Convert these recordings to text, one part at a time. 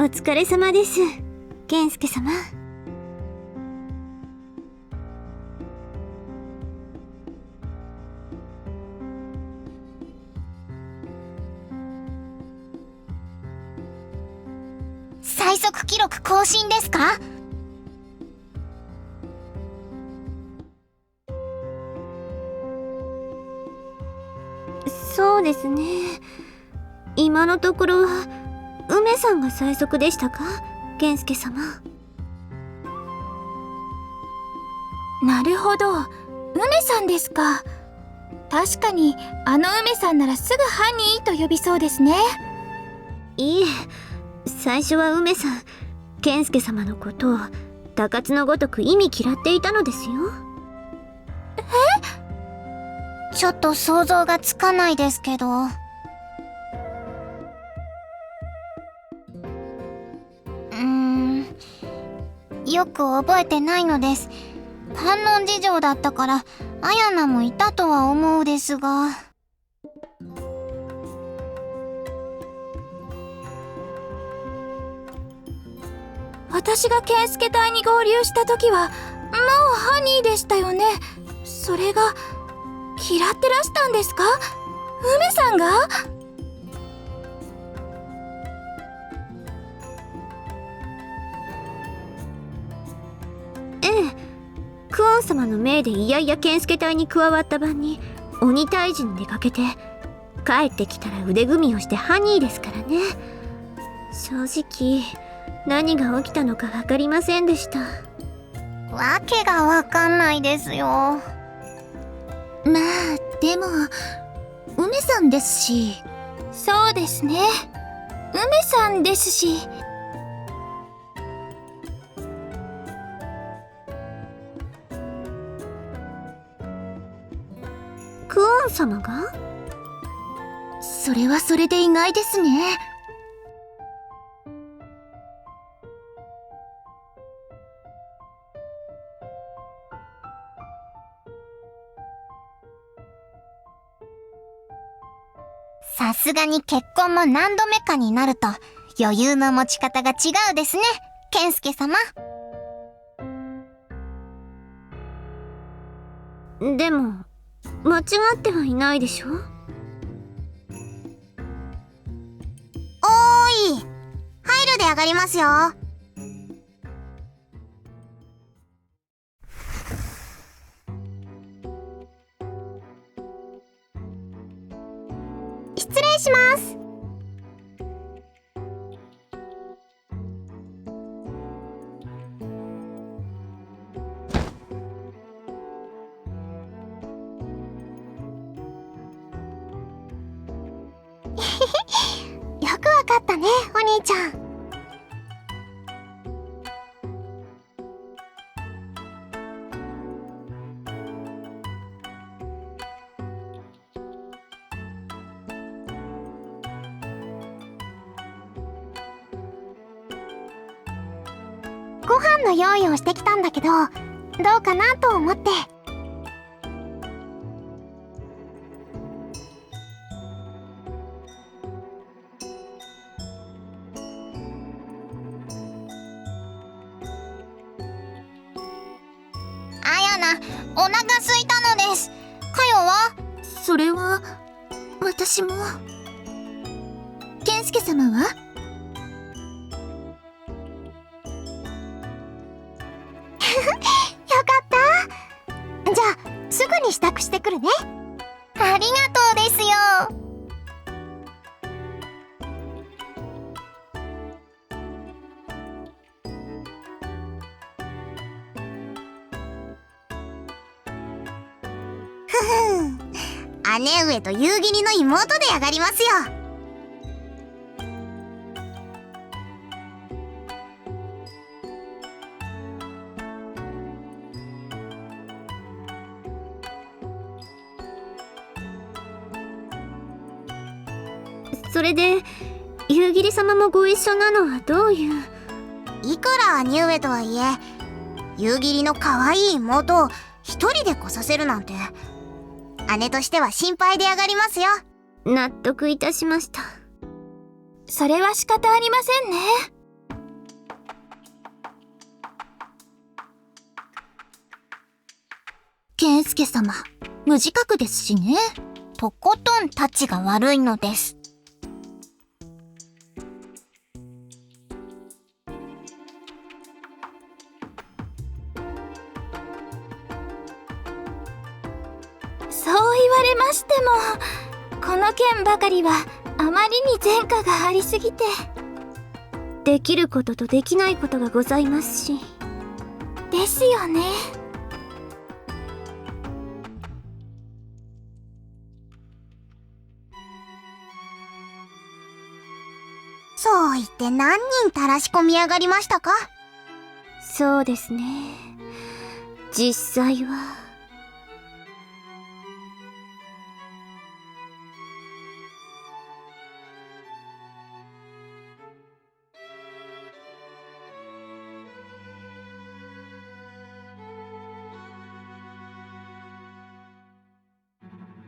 お疲れ様です、健介様。最速記録更新ですか？そうですね。今のところは梅さんが最速でしたか、健介様。なるほど、梅さんですか。確かにあの梅さんならすぐハニーと呼びそうですね。いいえ、最初は梅さん、健介様のことを高津のごとく意味嫌っていたのですよ。ちょっと想像がつかないですけど。よく覚えてないのです。反論事情だったからあやなもいたとは思うですが。私が健介隊に合流した時はもうハニーでしたよね。それが嫌ってらしたんですか、梅さんが？ええ、クオン様の命でいやいや健介隊に加わった晩に鬼退治に出かけて、帰ってきたら腕組みをしてハニーですからね。正直何が起きたのか分かりませんでした。わけがわかんないですよ。まあでも梅さんですし。そうですね、梅さんですし。クオン様が？それはそれで意外ですね。さすがに結婚も何度目かになると余裕の持ち方が違うですね、健介様。でも間違ってはいないでしょ。おーい、入るで上がりますよ。失礼します。よくわかったね、お兄ちゃん。ご飯の用意をしてきたんだけど、どうかなと思って。あやな、お腹空いたのです。かよは？それは私も。健介様は？よかった。じゃあすぐに支度してくるね。ありがとうですよ。ふふん、姉上と夕霧の妹で上がりますよ。それで夕霧様もご一緒なのはどういう？いくら兄上とはいえ、夕霧の可愛い妹を一人で来させるなんて、姉としては心配で上がりますよ。納得いたしました。それは仕方ありませんね。健介様、無自覚ですしね。とことんタチが悪いのです。そう言われましても、この件ばかりはあまりに前科がありすぎて。できることとできないことがございますし。ですよね。そう言って何人たらし込み上がりましたか？そうですね。実際は。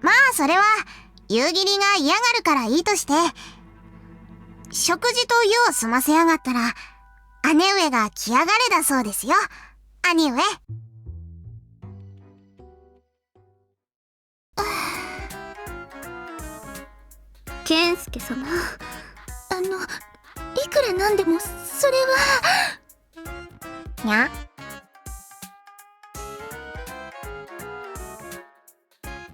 まあそれは夕霧が嫌がるからいいとして、食事と湯を済ませやがったら姉上が来やがれだそうですよ。兄上。健介様、いくらなんでもそれは。にゃ？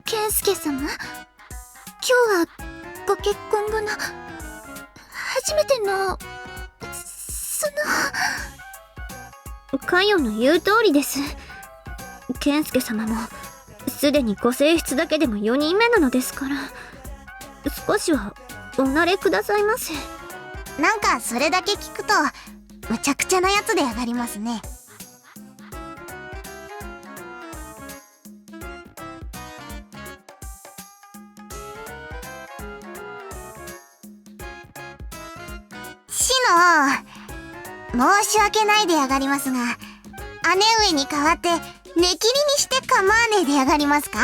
健介様、今日はご結婚後の初めてのかよの言う通りです。健介様もすでにご正室だけでも4人目なのですから、少しはお慣れくださいませ。なんかそれだけ聞くとむちゃくちゃなやつで上がりますね。しの、申し訳ないで上がりますが、姉上に代わって寝切りにして構わねえで上がりますか？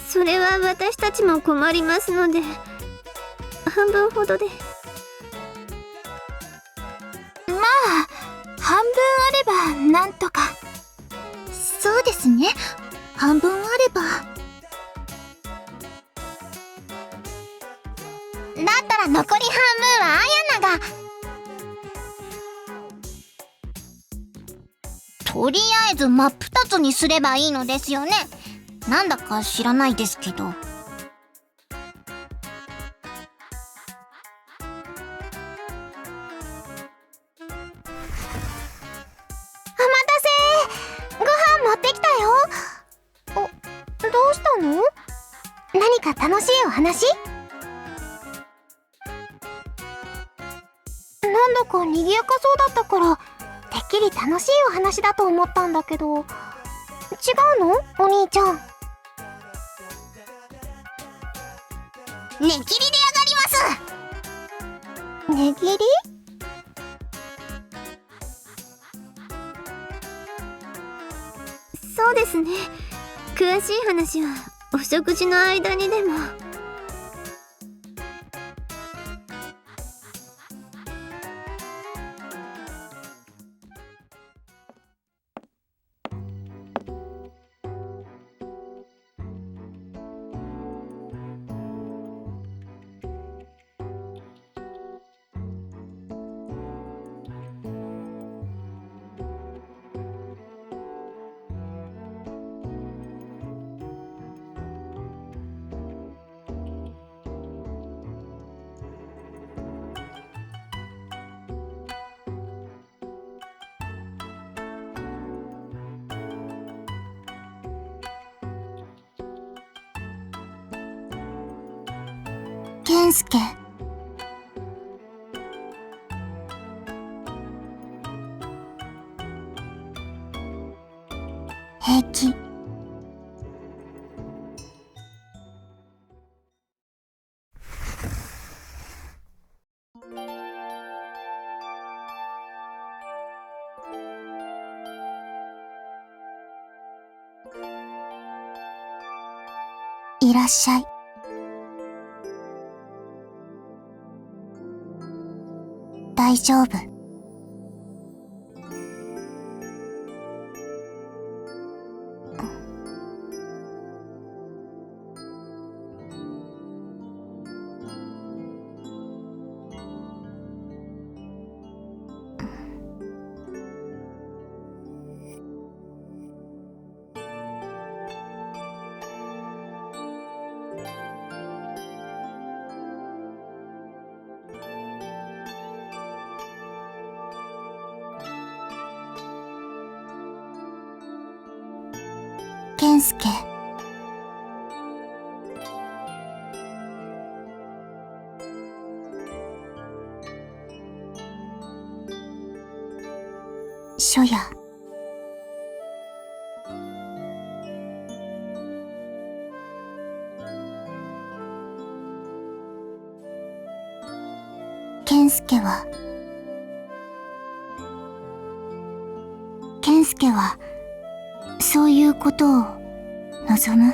それは私たちも困りますので、半分ほどで。まあ、半分あればなんとか。そうですね。半分あれば。だったら残り半分はアヤナが。とりあえず真っ二つにすればいいのですよね。なんだか知らないですけど。お待たせー。ご飯持ってきたよ。どうしたの？何か楽しいお話？なんだか賑やかそうだったからてっきり楽しいお話だと思ったんだけど、違うの？お兄ちゃん。値切りで上がります。値切り？そうですね。詳しい話はお食事の間にでも。健介。平気。いらっしゃい。大丈夫。健介。書や。健介はそういうことを望む？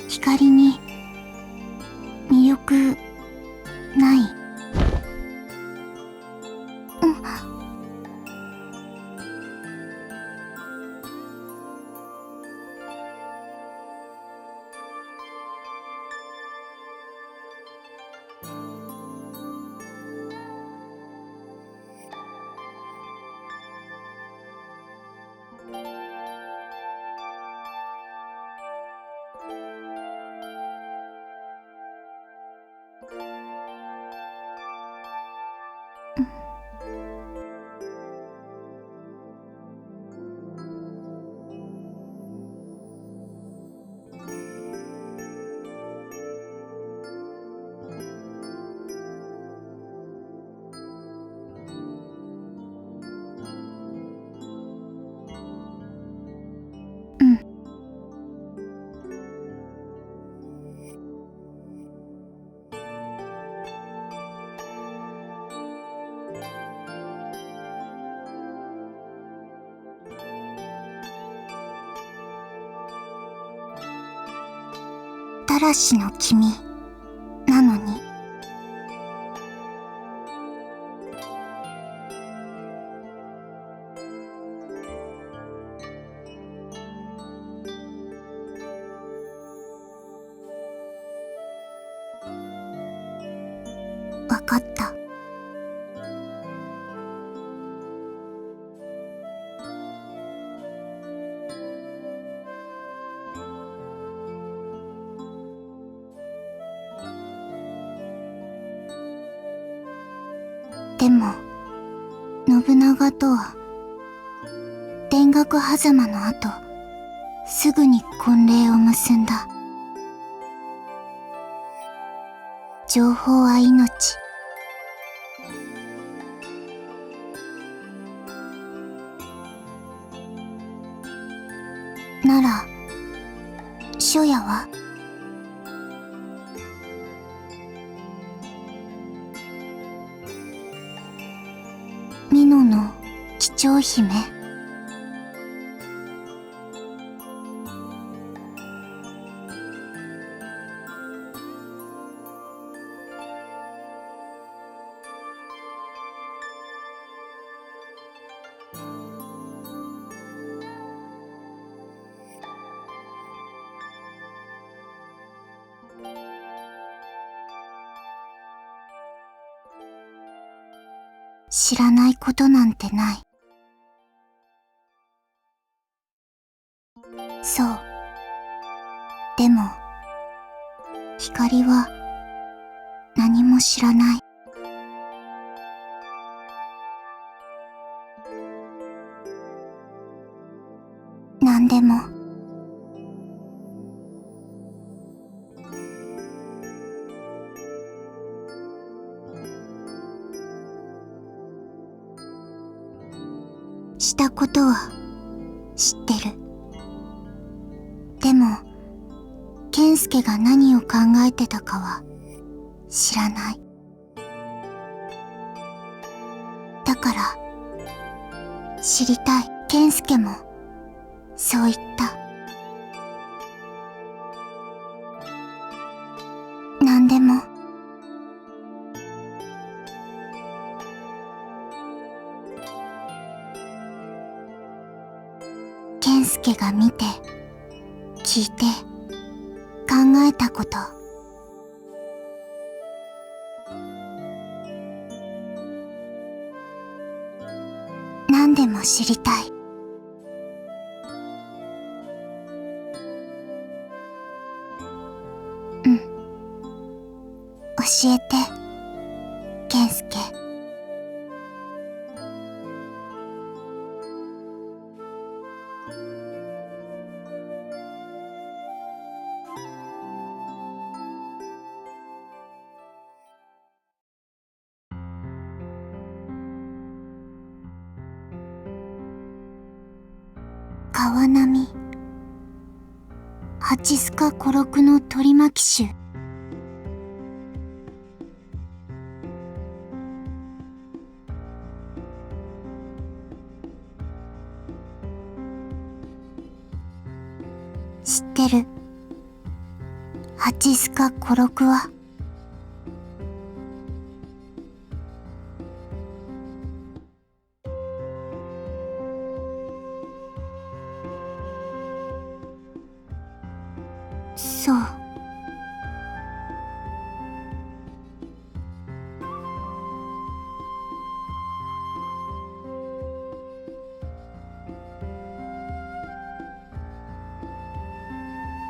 光に魅力ない？たらしの君なのに。わかった。でも、信長とは、田楽狭間の後、すぐに婚礼を結んだ。情報は命。なら、書やは？美濃の貴重姫。知らないことなんてない。そう。でも、光は何も知らない。何でも。したことは知ってる。でも、健介が何を考えてたかは知らない。だから、知りたい。健介もそう言った。何でも。健介が見て聞いて考えたこと、何でも知りたい。うん、教えて、健介。川波、ハチスカコロクの取り巻き種。知ってる。ハチスカコロクはそう。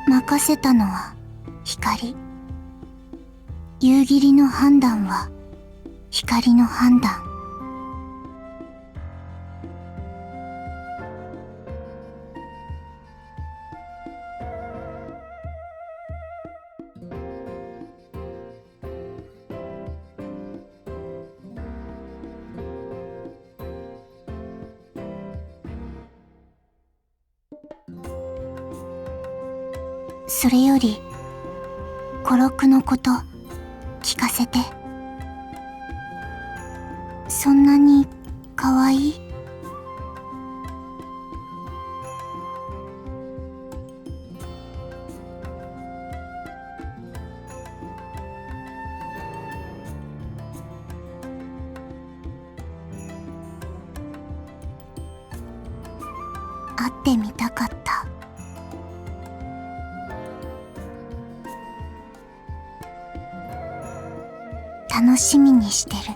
任せたのは光。夕霧の判断は光の判断。それよりコロクのこと聞かせて。そんなにかわいい？会ってみたかった。楽しみにしてる。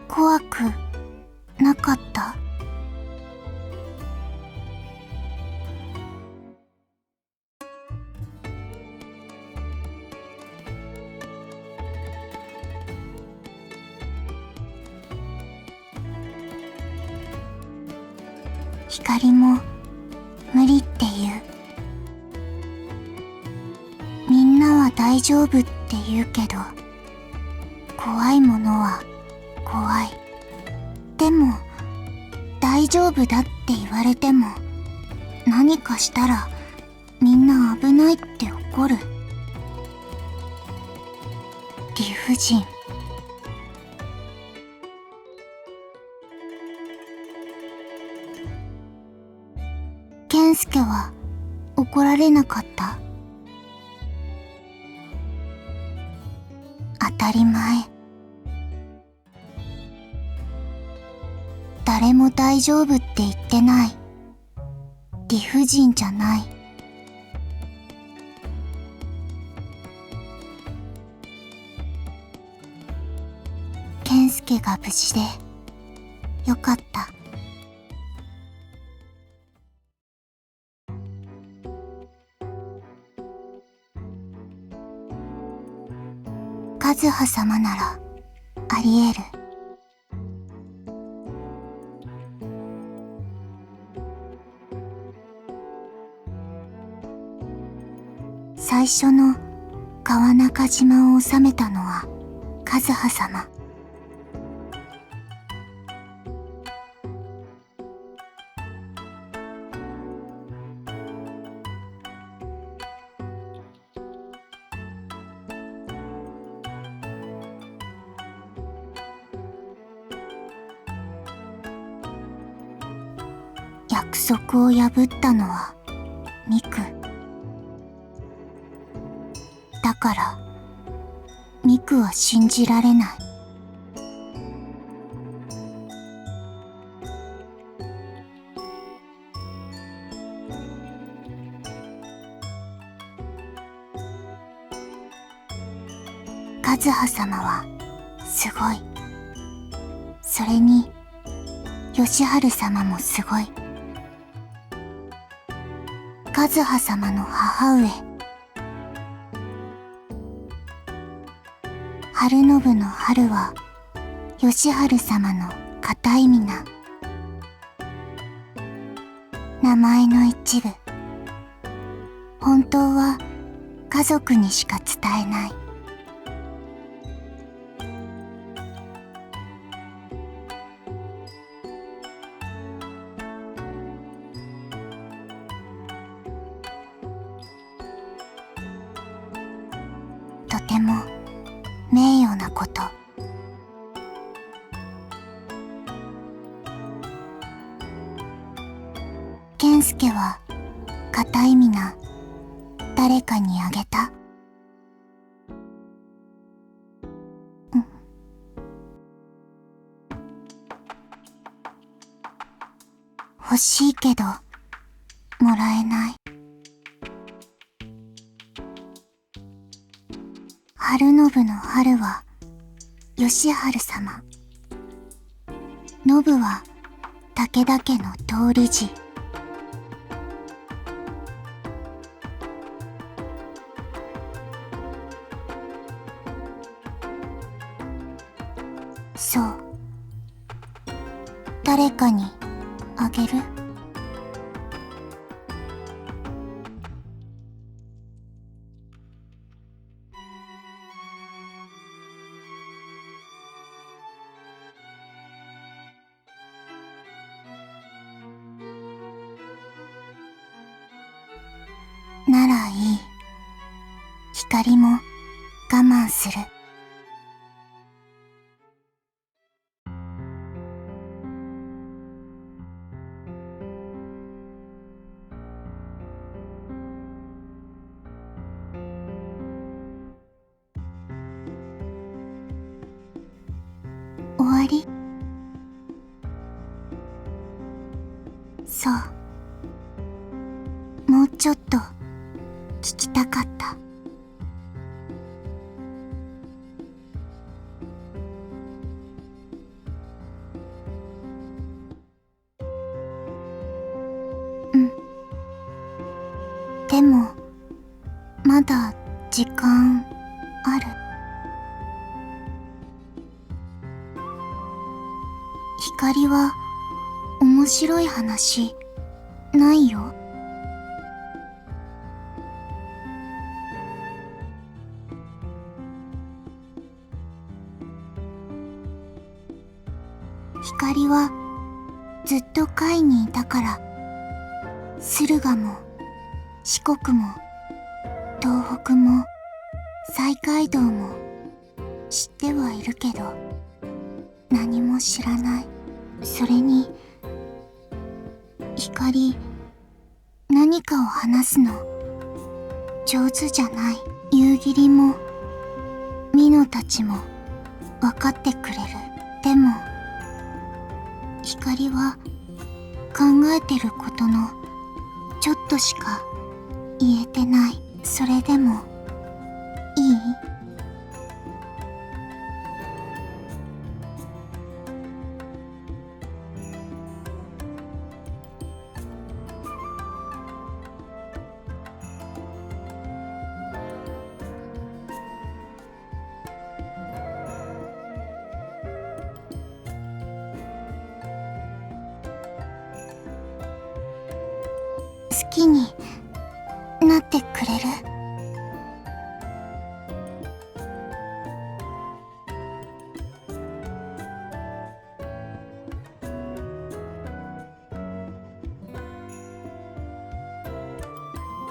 怖くなかった？光も無理って言う。みんなは大丈夫って言うけど、怖いものは怖い。でも大丈夫だって言われても、何かしたらみんな危ないって怒る。理不尽。健介は怒られなかった？当たり前。誰も大丈夫って言ってない。理不尽じゃない。健介が無事でよかった。和葉様ならありえる。最初の川中島を治めたのは和葉様。約束を破ったのはミク。だからミクは信じられない。和葉様はすごい。それに義治様もすごい。和葉様の母上、晴信の春は義治様の片意味な。名前の一部。本当は家族にしか伝えない。とても名誉なこと。健介は片意味な誰かにあげた？欲しいけどもらえない。晴信の春は義治様、信は武田家の通り字。そう、誰かにあげる？ならいい。光も我慢する。終わり？そう。もうちょっと聞きたかった。うん。でもまだ時間ある。光は面白い話ないよ。光はずっと海にいたから、駿河も四国も東北も西海道も知ってはいるけど何も知らない。それに光、何かを話すの上手じゃない。夕霧も美濃たちも分かってくれる。でも光は考えてることのちょっとしか言えてない。それでもいい？好きになってくれる？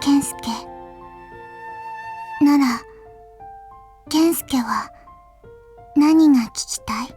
健介なら、健介は何が聞きたい？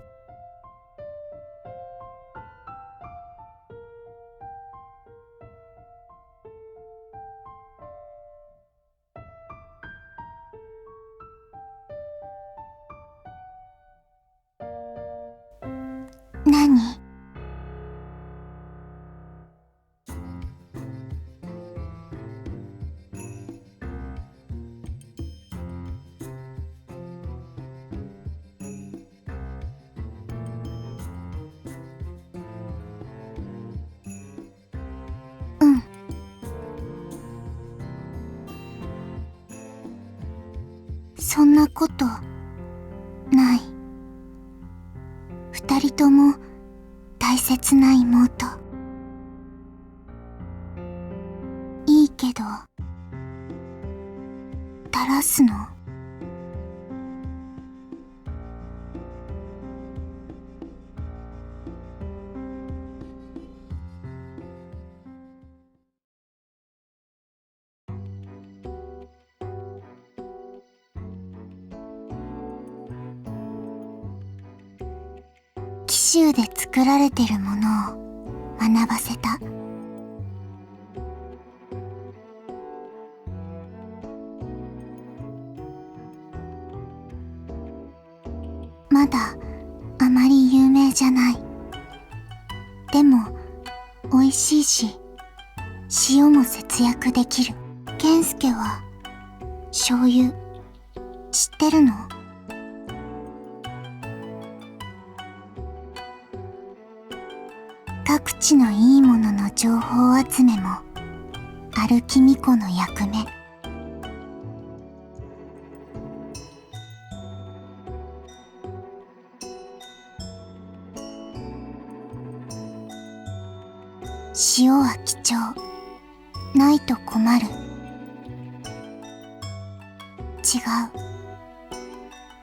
そんなことない。二人とも大切な妹。いいけど、垂らすの？紀州で作られてるものを学ばせた。まだあまり有名じゃない。でも美味しいし、塩も節約できる。健介は醤油知ってるの？各地のいいものの情報集めもアルキミコの役目。塩は貴重。ないと困る。違う。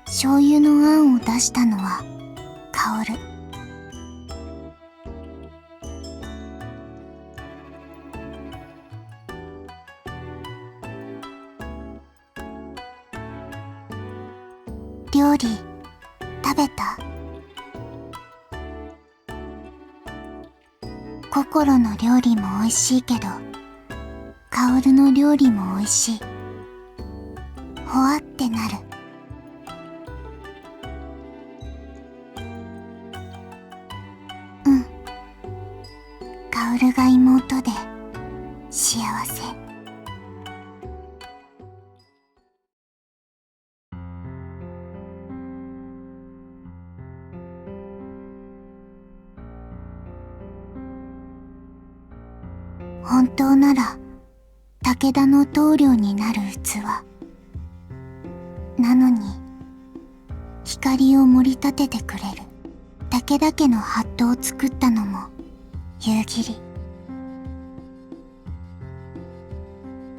醤油の案を出したのは薫。料理食べた？心の料理も美味しいけど、薫の料理も美味しい。ほわってなる。うん。薫が妹で幸せ。本当なら武田の棟梁になる器。なのに光を盛り立ててくれる。武田家のハットを作ったのも夕霧。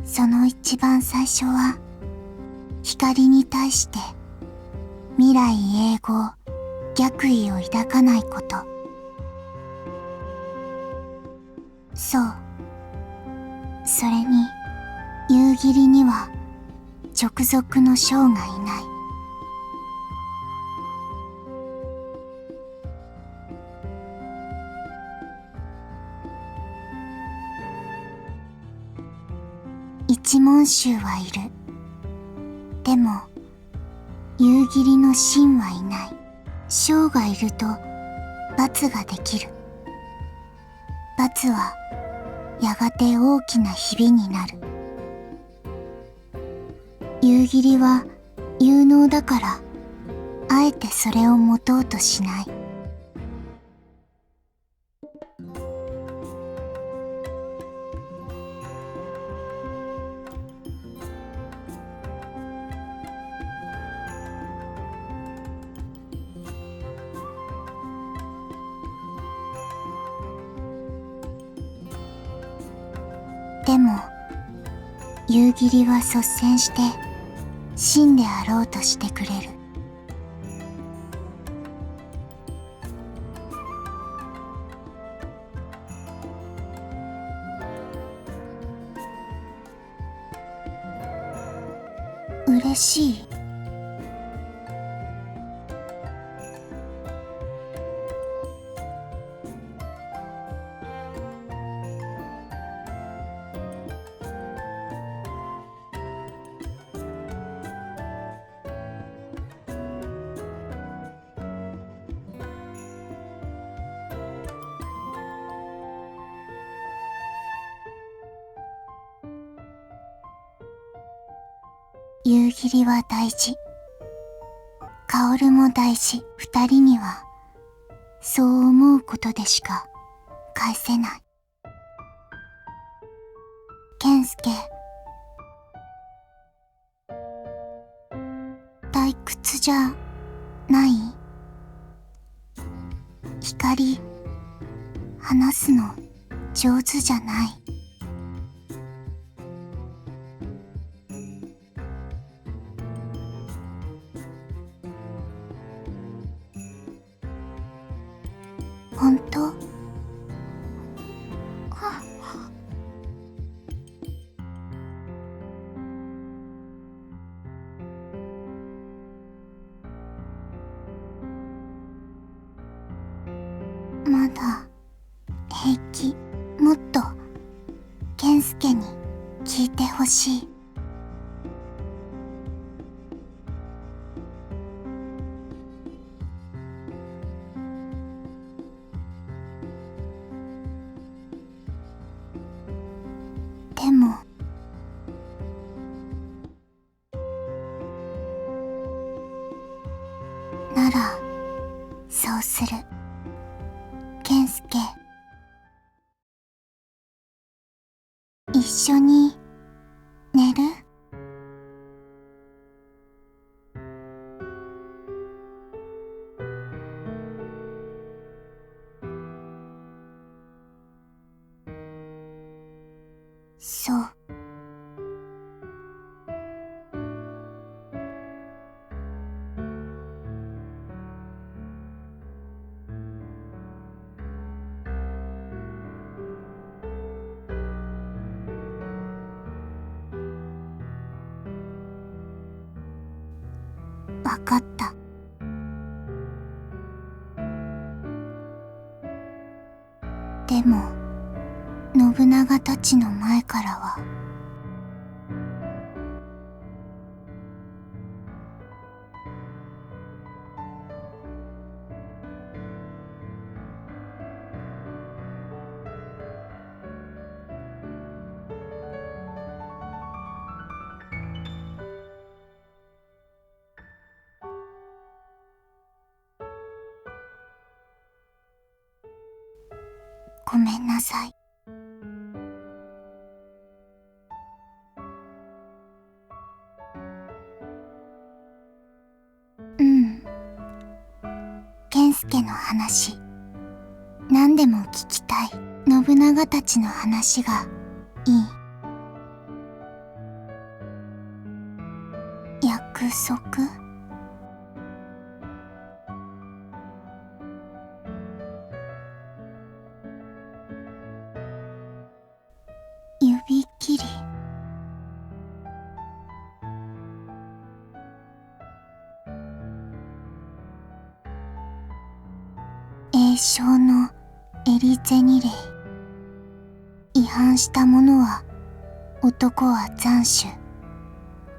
その一番最初は光に対して未来永劫逆意を抱かないこと。そう。それに夕霧には直属の将がいない。一門衆はいる。でも夕霧の真はいない。将がいると罰ができる。罰はやがて大きなひびになる。夕霧は有能だから、あえてそれを持とうとしない。でも夕霧は率先して真であろうとしてくれる。嬉しい。夕霧は大事。薫も大事。二人にはそう思うことでしか返せない。健介。じゃない？光、話すの上手じゃない。本当？まだ平気。もっと健介に聞いてほしい。でもならそうする。健介、一緒に寝る？そう。わかった。でも信長たちの前からはごめんなさい。健介の話、何でも聞きたい。信長たちの話がいい。約束？指切り。栄翔の襟銭礼。違反した者は男は斬首、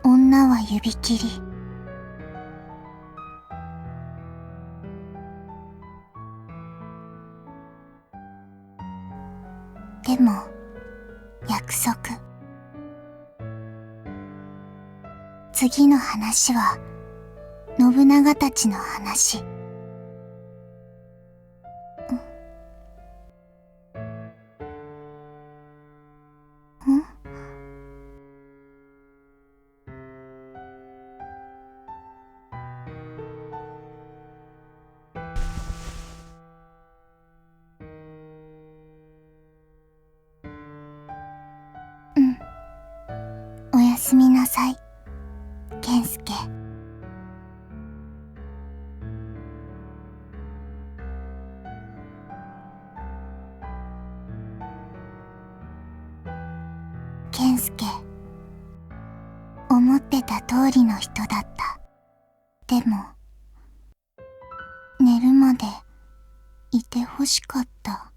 女は指切り。でも約束。次の話は信長たちの話。おやすみなさい、健介。健介、思ってた通りの人だった。でも寝るまでいてほしかった。